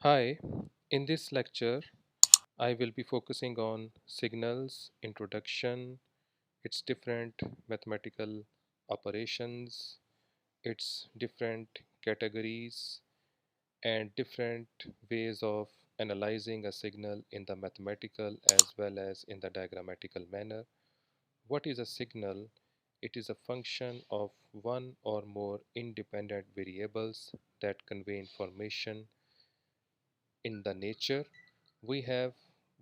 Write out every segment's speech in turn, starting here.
Hi, in this lecture, I will be focusing on signals, introduction, its different mathematical operations, its different categories, and different ways of analyzing a signal in the mathematical as well as in the diagrammatical manner. What is a signal? It is a function of one or more independent variables that convey information in the nature. We have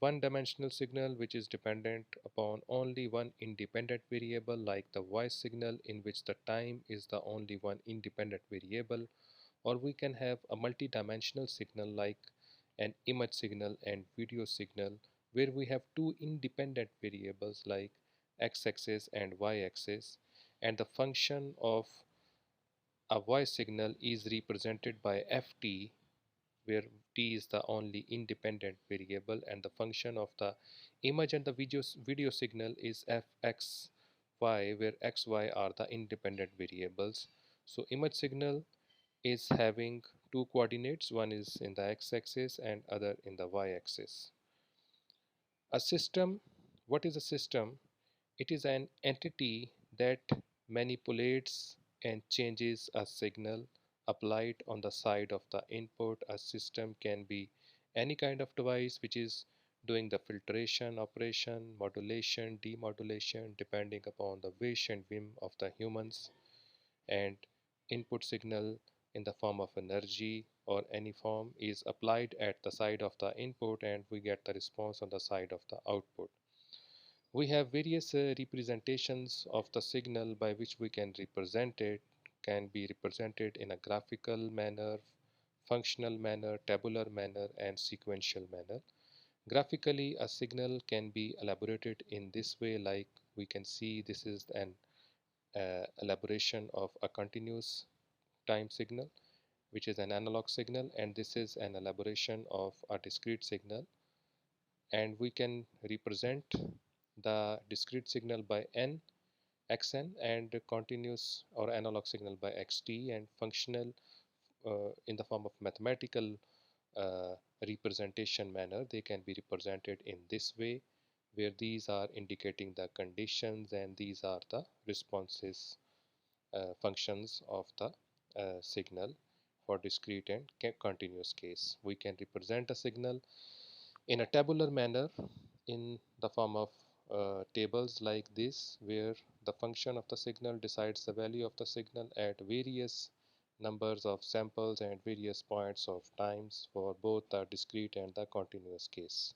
one-dimensional signal which is dependent upon only one independent variable, like the voice signal, in which the time is the only one independent variable. Or we can have a multi-dimensional signal like an image signal and video signal, where we have two independent variables like x-axis and y-axis, and the function of a voice signal is represented by ft, where t is the only independent variable, and the function of the image and the video signal is fxy, where xy are the independent variables. So image signal is having two coordinates, one is in the x-axis and other in the y-axis. A system, what is a system? It is an entity that manipulates and changes a signal applied on the side of the input. A system can be any kind of device which is doing the filtration operation, modulation, demodulation, depending upon the wish and whim of the humans, and input signal in the form of energy or any form is applied at the side of the input, and we get the response on the side of the output. We have various representations of the signal by which we can represent it. Can be represented in a graphical manner, functional manner, tabular manner, and sequential manner. Graphically, a signal can be elaborated in this way, like we can see this is an elaboration of a continuous time signal, which is an analog signal, and this is an elaboration of a discrete signal. And we can represent the discrete signal by n xn, and continuous or analog signal by xt, and functional in the form of mathematical uh, representation manner. They can be represented in this way, where these are indicating the conditions and these are the responses, functions of the signal for discrete and continuous case. We can represent a signal in a tabular manner in the form of tables like this, where the function of the signal decides the value of the signal at various numbers of samples and various points of times for both the discrete and the continuous case.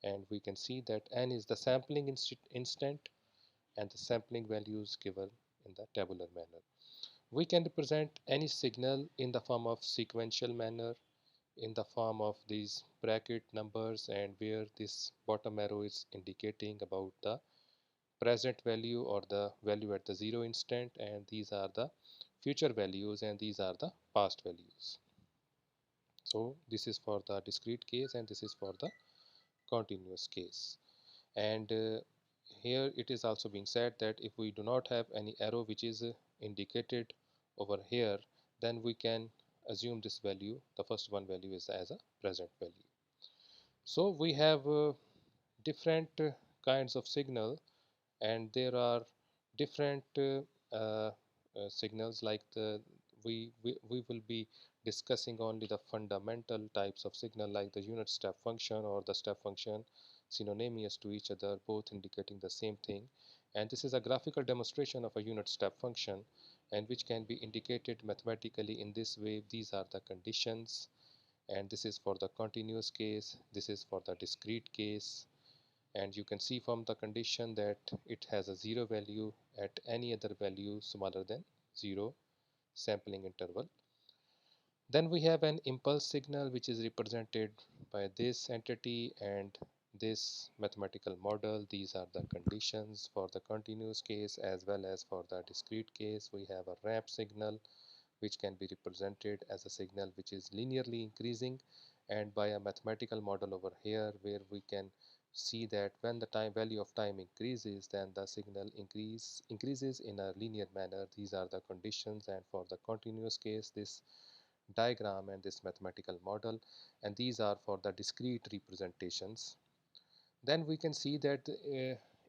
And we can see that n is the sampling instant and the sampling values given in the tabular manner. We can represent any signal in the form of sequential manner, in the form of these bracket numbers, and where this bottom arrow is indicating about the present value or the value at the zero instant, and these are the future values and these are the past values. So this is for the discrete case and this is for the continuous case. And here it is also being said that if we do not have any arrow which is indicated over here, then we can assume this value, the first one value, is as a present value. So we have different kinds of signal, and there are different signals, like we will be discussing only the fundamental types of signal, like the unit step function or the step function, synonymous to each other, both indicating the same thing. And this is a graphical demonstration of a unit step function, and which can be indicated mathematically in this way. These are the conditions, and this is for the continuous case, this is for the discrete case. And you can see from the condition that it has a zero value at any other value smaller than 0 sampling interval. Then we have an impulse signal which is represented by this entity and this mathematical model. These are the conditions for the continuous case as well as for the discrete case. We have a ramp signal which can be represented as a signal which is linearly increasing, and by a mathematical model over here, where we can see that when the time value of time increases, then the signal increases in a linear manner. These are the conditions. And for the continuous case, this diagram and this mathematical model, and these are for the discrete representations. Then we can see that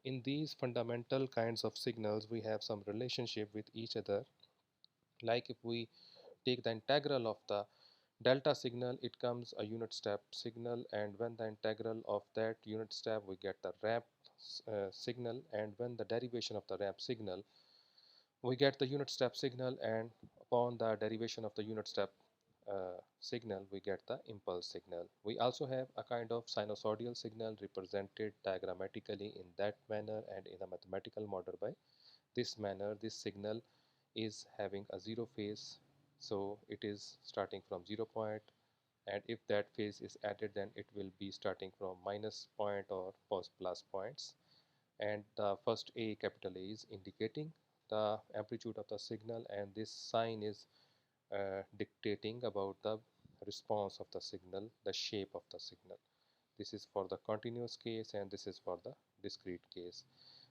in these fundamental kinds of signals we have some relationship with each other. Like if we take the integral of the delta signal, it comes a unit step signal, and when the integral of that unit step we get the ramp signal, and when the derivation of the ramp signal we get the unit step signal, and upon the derivation of the unit step signal we get the impulse signal. We also have a kind of sinusoidal signal represented diagrammatically in that manner and in a mathematical model by this manner. This signal is having a zero phase, so it is starting from 0 point, and if that phase is added then it will be starting from minus point or plus points, and the first A, capital A, is indicating the amplitude of the signal, and this sign is dictating about the response of the signal, the shape of the signal. This is for the continuous case and this is for the discrete case.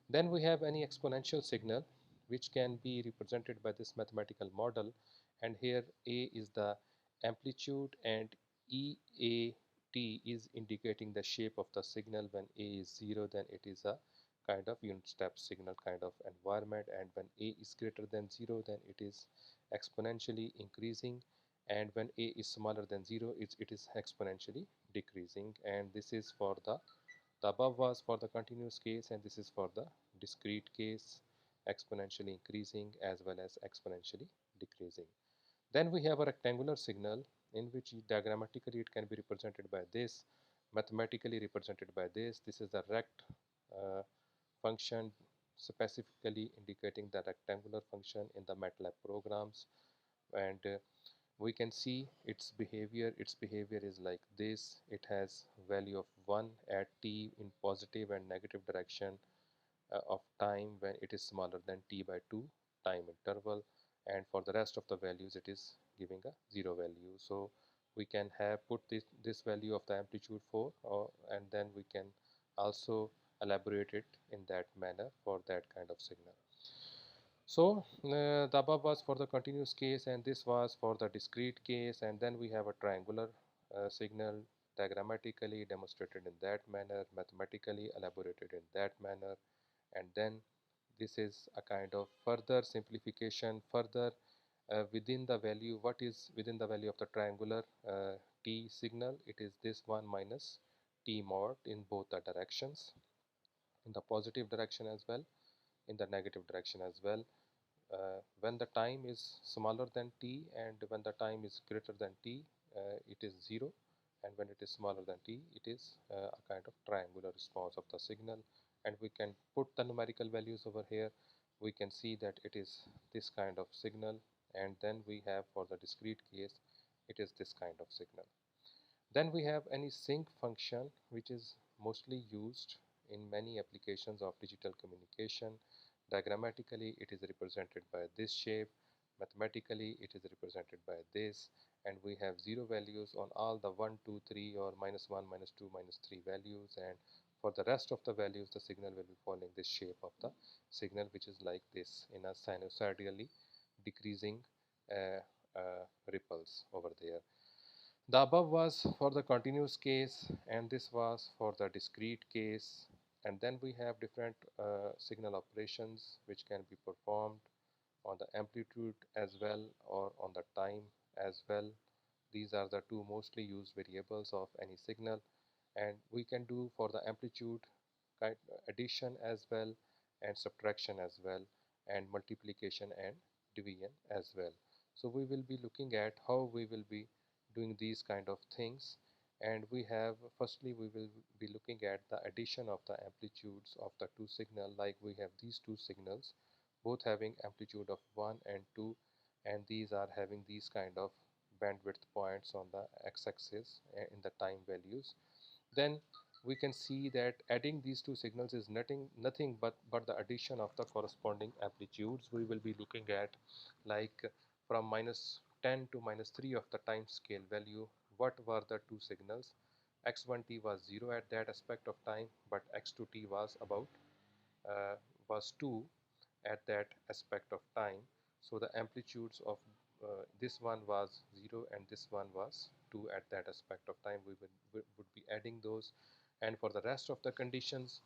Then we have any exponential signal which can be represented by this mathematical model, and here A is the amplitude and EAT is indicating the shape of the signal. When A is 0 then it is a kind of unit step signal kind of environment, and when A is greater than 0 then it is exponentially increasing, and when A is smaller than 0 it is exponentially decreasing. And this is for the above was for the continuous case and this is for the discrete case, exponentially increasing as well as exponentially decreasing. Then we have a rectangular signal in which diagrammatically it can be represented by this, mathematically represented by this. This is the rect function, specifically indicating the rectangular function in the MATLAB programs, and we can see its behavior. Its behavior is like this. It has value of 1 at t in positive and negative direction of time when it is smaller than t by 2 time interval, and for the rest of the values it is giving a 0 value. So we can have put this value of the amplitude 4, and then we can also elaborate it in that manner for that kind of signal. So the above was for the continuous case and this was for the discrete case, and then we have a triangular signal diagrammatically demonstrated in that manner, mathematically elaborated in that manner, and then this is a kind of further simplification, further within the value. What is within the value of the triangular t signal? It is this 1 minus t mod in both the directions, in the positive direction as well, in the negative direction as well. When the time is smaller than t and when the time is greater than t, it is 0, and when it is smaller than t it is a kind of triangular response of the signal. And we can put the numerical values over here. We can see that it is this kind of signal, and then we have for the discrete case it is this kind of signal. Then we have any sync function which is mostly used in many applications of digital communication. Diagrammatically it is represented by this shape, mathematically it is represented by this, and we have 0 values on all the 1, 2, 3 or -1, -2, -3 values, and for the rest of the values the signal will be following this shape of the signal, which is like this in a sinusoidally decreasing uh, ripples over there. The above was for the continuous case and this was for the discrete case. And then we have different signal operations which can be performed on the amplitude as well or on the time as well. These are the two mostly used variables of any signal, and we can do for the amplitude addition as well and subtraction as well, and multiplication and division as well. So we will be looking at how we will be doing these kind of things, and we have firstly we will be looking at the addition of the amplitudes of the two signal. Like we have these two signals both having amplitude of 1 and 2, and these are having these kind of bandwidth points on the x-axis in the time values. Then we can see that adding these two signals is nothing but the addition of the corresponding amplitudes. We will be looking at like from -10 to -3 of the time scale value. What were the two signals? X1t was 0 at that aspect of time, but x2t was about was 2 at that aspect of time. So the amplitudes of this one was 0 and this one was 2 at that aspect of time. We would be adding those, and for the rest of the conditions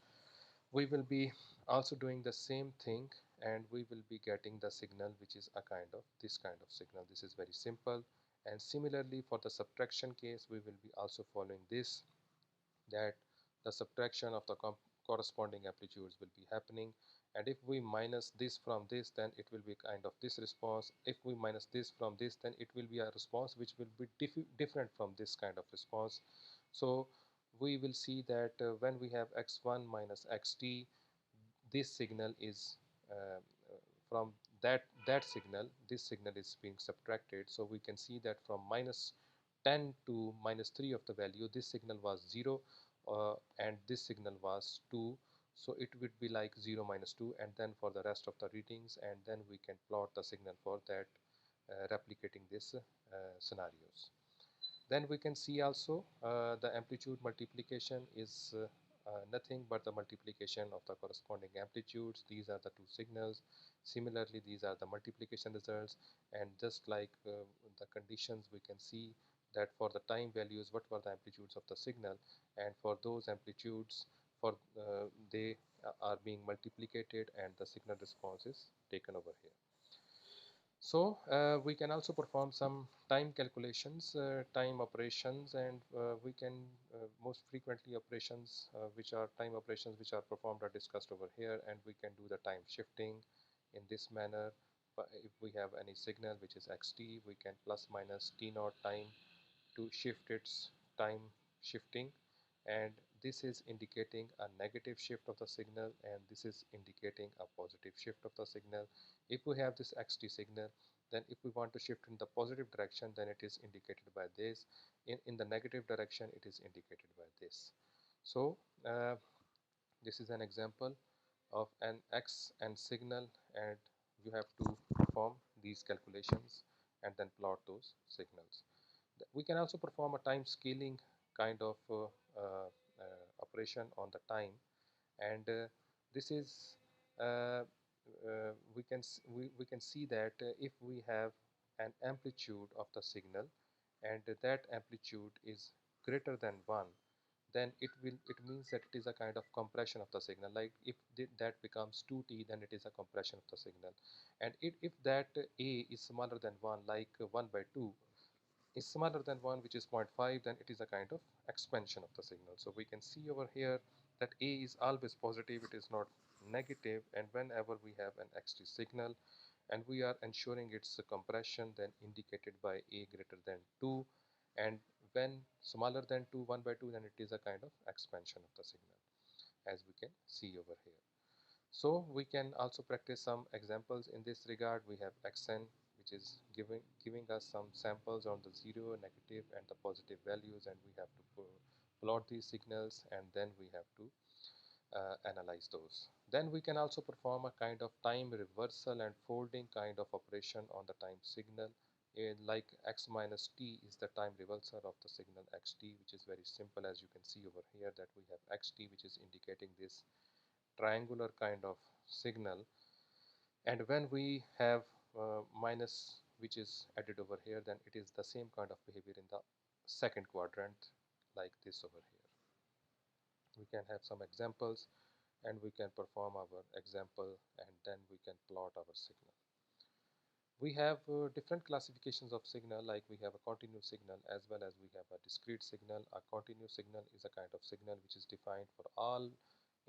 we will be also doing the same thing, and we will be getting the signal which is a kind of this kind of signal. This is very simple. And similarly for the subtraction case, we will be also following this, that the subtraction of the corresponding amplitudes will be happening, and if we minus this from this, then it will be kind of this response. If we minus this from this, then it will be a response which will be different from this kind of response. So we will see that when we have x1 minus xt, this signal is from that signal, this signal is being subtracted. So we can see that from minus 10 to minus 3 of the value, this signal was 0, and this signal was 2. So it would be like 0 minus 2, and then for the rest of the readings, and then we can plot the signal for that, replicating this scenarios. Then we can see also the amplitude multiplication is nothing but the multiplication of the corresponding amplitudes. These are the two signals. Similarly, these are the multiplication results, and just like the conditions, we can see that for the time values, what were the amplitudes of the signal, and for those amplitudes, for they are being multiplicated, and the signal response is taken over here. So we can also perform some time calculations, time operations, and we can most frequently operations which are time operations which are performed are discussed over here, and we can do the time shifting in this manner. But if we have any signal which is xt, we can plus minus t naught time to shift its time shifting, and this is indicating a negative shift of the signal, and this is indicating a positive shift of the signal. If we have this xt signal, then if we want to shift in the positive direction, then it is indicated by this. In the negative direction, it is indicated by this. So this is an example of an x and signal, and you have to perform these calculations and then plot those signals. We can also perform a time scaling kind of operation on the time, and this is we can see that if we have an amplitude of the signal, and that amplitude is greater than 1, then it means that it is a kind of compression of the signal. Like if that becomes 2t, then it is a compression of the signal. And if that a is smaller than 1, like 1 by 2 is smaller than 1, which is 0.5, then it is a kind of expansion of the signal. So we can see over here that a is always positive, it is not negative. And whenever we have an xt signal and we are ensuring its compression, then indicated by a greater than 2, and when smaller than 2, 1 by 2, then it is a kind of expansion of the signal, as we can see over here. So we can also practice some examples in this regard. We have xn, which is giving us some samples on the 0, negative, and the positive values, and we have to plot these signals, and then we have to analyze those. Then we can also perform a kind of time reversal and folding kind of operation on the time signal. Like x minus t is the time reversal of the signal xt, which is very simple, as you can see over here that we have xt, which is indicating this triangular kind of signal, and when we have minus which is added over here, then it is the same kind of behavior in the second quadrant, like this over here. We can have some examples, and we can perform our example, and then we can plot our signal. We have different classifications of signal, like we have a continuous signal as well as we have a discrete signal. A continuous signal is a kind of signal which is defined for all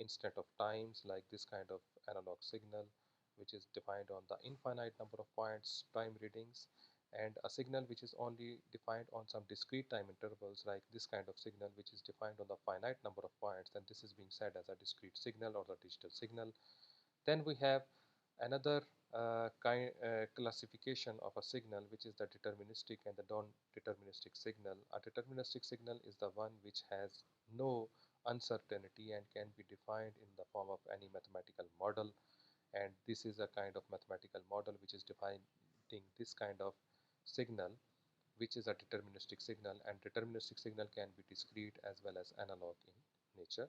instant of times, like this kind of analog signal, which is defined on the infinite number of points time readings, and a signal which is only defined on some discrete time intervals, like this kind of signal which is defined on the finite number of points, then this is being said as a discrete signal or the digital signal. Then we have another classification of a signal, which is the deterministic and the non-deterministic signal. A deterministic signal is the one which has no uncertainty and can be defined in the form of any mathematical model. And this is a kind of mathematical model which is defining this kind of signal, which is a deterministic signal. And deterministic signal can be discrete as well as analog in nature.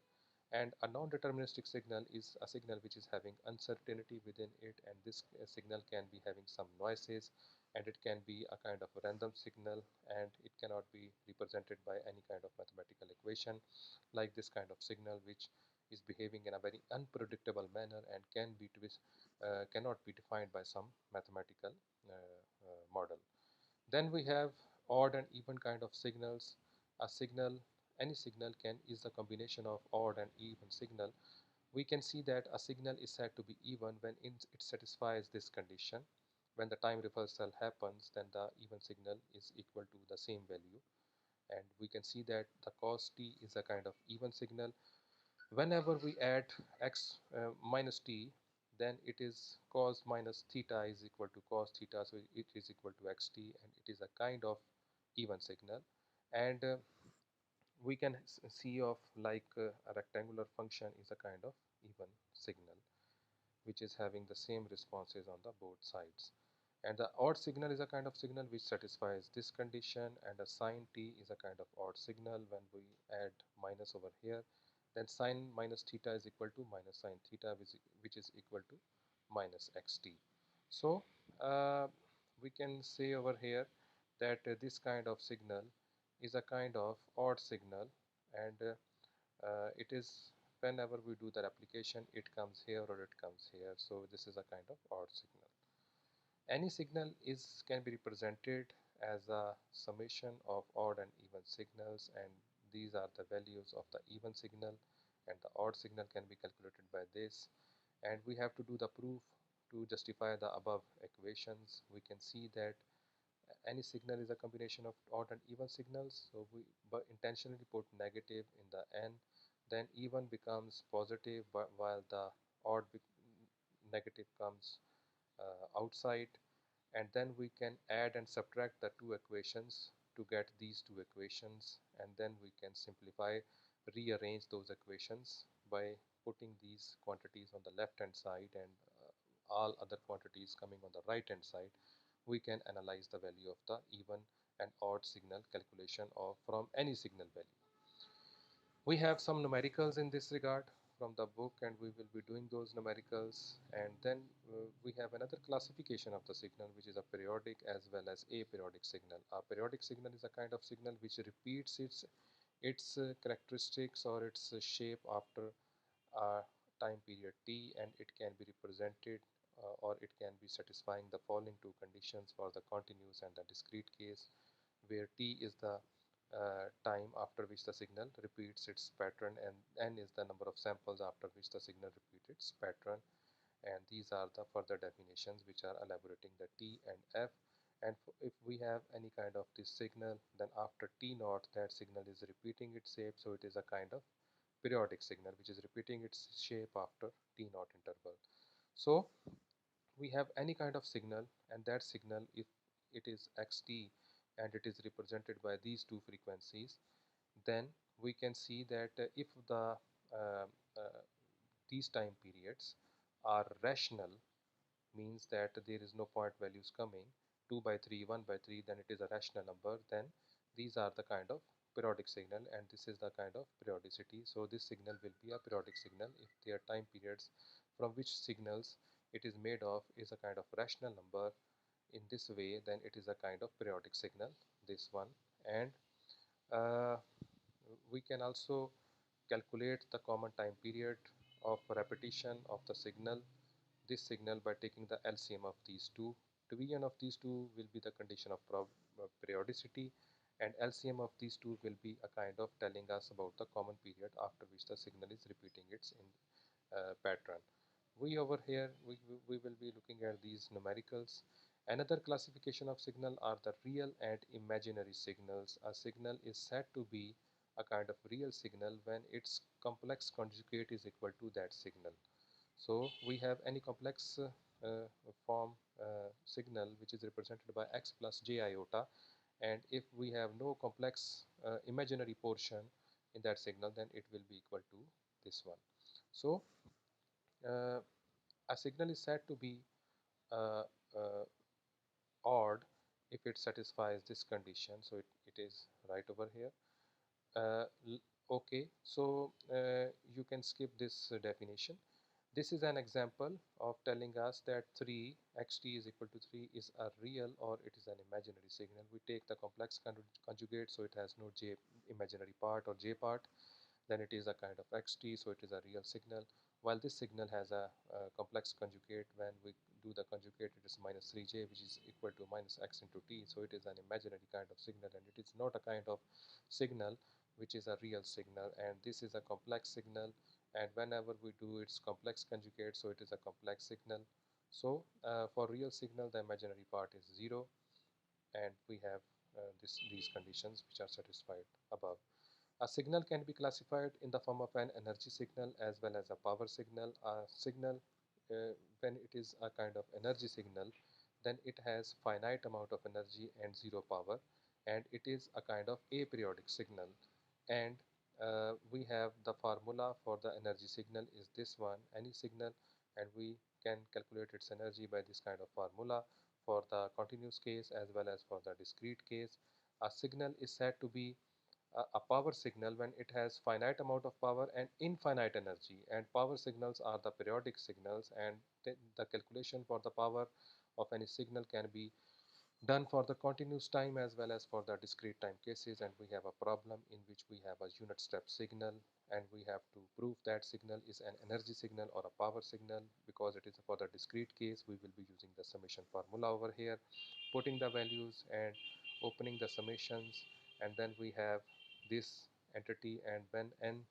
And a non-deterministic signal is a signal which is having uncertainty within it, and this signal can be having some noises, and it can be a kind of a random signal, and it cannot be represented by any kind of mathematical equation like this kind of signal, which is behaving in a very unpredictable manner and cannot be defined by some mathematical model. Then we have odd and even kind of signals. A signal, any signal is a combination of odd and even signal. We can see that a signal is said to be even when it satisfies this condition. When the time reversal happens, then the even signal is equal to the same value. And we can see that the cos t is a kind of even signal. Whenever we add x minus t, then it is cos minus theta is equal to cos theta, so it is equal to xt, and it is a kind of even signal. And we can see of like a rectangular function is a kind of even signal, which is having the same responses on the both sides. And the odd signal is a kind of signal which satisfies this condition, and a sine t is a kind of odd signal. When we add minus over here, then sine minus theta is equal to minus sine theta, which is equal to minus xt. So we can say over here that this kind of signal is a kind of odd signal, and it is whenever we do the application, it comes here or it comes here. So this is a kind of odd signal. Any signal can be represented as a summation of odd and even signals, and these are the values of the even signal, and the odd signal can be calculated by this. And we have to do the proof to justify the above equations. We can see that any signal is a combination of odd and even signals, so we but intentionally put negative in the n, then even becomes positive, while the negative comes outside. And then we can add and subtract the two equations to get these two equations, and then we can rearrange those equations by putting these quantities on the left hand side, and all other quantities coming on the right hand side. We can analyze the value of the even and odd signal calculation of from any signal value. We have some numericals in this regard from the book, and we will be doing those numericals. And then we have another classification of the signal, which is a periodic as well as aperiodic signal. A periodic signal is a kind of signal which repeats its characteristics or its shape after a time period t, and it can be represented or it can be satisfying the following two conditions for the continuous and the discrete case, where t is the time after which the signal repeats its pattern, and n is the number of samples after which the signal repeats its pattern. And these are the further definitions which are elaborating the t and f. And if we have any kind of this signal, then after t naught, that signal is repeating its shape, so it is a kind of periodic signal which is repeating its shape after t naught interval. So we have any kind of signal, and that signal, if it is xt and it is represented by these two frequencies, then we can see that if uh, uh, these time periods are rational, means that there is no point values coming 2 by 3, 1 by 3, then it is a rational number, then these are the kind of periodic signal, and this is the kind of periodicity. So this signal will be a periodic signal if their time periods from which signals it is made of is a kind of rational number in this way, then it is a kind of periodic signal, this one. And uh, we can also calculate the common time period of repetition of the signal, this signal, by taking the LCM of these two. Division of these two will be the condition of periodicity, and LCM of these two will be a kind of telling us about the common period after which the signal is repeating its pattern. We over here, we will be looking at these numericals. Another classification of signal are the real and imaginary signals. A signal is said to be a kind of real signal when its complex conjugate is equal to that signal. So we have any complex form signal which is represented by x plus j iota, and if we have no complex imaginary portion in that signal, then it will be equal to this one. So uh, a signal is said to be uh, uh, odd if it satisfies this condition, so it is right over here. uh, okay, so you can skip this definition. This is an example of telling us that 3 xt is equal to 3 is a real or it is an imaginary signal. We take the complex conjugate, so it has no j imaginary part or j part, then it is a kind of xt, so it is a real signal. While this signal has a complex conjugate, when we do the conjugate, it is minus 3j, which is equal to minus x into t, so it is an imaginary kind of signal, and it is not a kind of signal which is a real signal. And this is a complex signal, and whenever we do its complex conjugate, so it is a complex signal. So for real signal, the imaginary part is 0, and we have these conditions which are satisfied above. A signal can be classified in the form of an energy signal as well as a power signal. A signal, when it is a kind of energy signal, then it has finite amount of energy and zero power, and it is a kind of aperiodic signal. And we have the formula for the energy signal is this one, any signal, and we can calculate its energy by this kind of formula for the continuous case as well as for the discrete case. A signal is said to be a power signal when it has finite amount of power and infinite energy, and power signals are the periodic signals, and the calculation for the power of any signal can be done for the continuous time as well as for the discrete time cases. And we have a problem in which we have a unit step signal, and we have to prove that signal is an energy signal or a power signal. Because it is for the discrete case, we will be using the summation formula over here, putting the values and opening the summations, and then we have this entity, and when n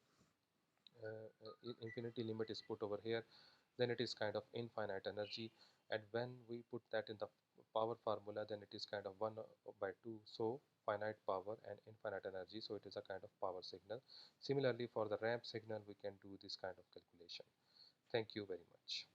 infinity limit is put over here, then it is kind of infinite energy. And when we put that in the power formula, then it is kind of 1 by 2, so finite power and infinite energy, so it is a kind of power signal. Similarly, for the ramp signal, we can do this kind of calculation. Thank you very much.